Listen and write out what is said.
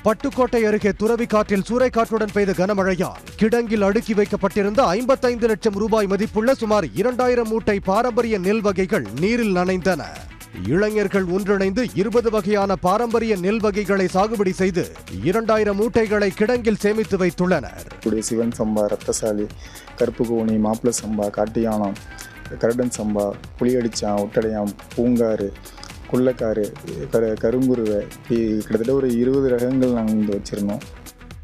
பட்டுக்கோட்டை அருகே துறவிக்காட்டில் சூறைக்காற்றுடன் பெய்த கனமழையால் கிடங்கில் அடுக்கி வைக்கப்பட்டிருந்த 55 லட்சம் ரூபாய் மதிப்புள்ள சுமார் 2000 மூட்டை பாரம்பரிய நெல் வகைகள் நீரில் நனைந்தன. இளைஞர்கள் ஒன்றிணைந்து 20 வகையான பாரம்பரிய நெல் வகைகளை சாகுபடி செய்து 2000 மூட்டைகளை கிடங்கில் சேமித்து வைத்துள்ளனர். சிவன் சம்பா, ரத்தசாலி, கருப்பு கோணி, மாப்பிள சம்பா, காட்டியானம், கரடன் சம்பா, புளியடிச்சான், ஒட்டடையாம், பூங்காறு, குள்ளக்காரு, கருங்குருவை, கிட்டத்தட்ட ஒரு 20 ரகங்கள் நாங்கள் இங்கே வச்சுருந்தோம்.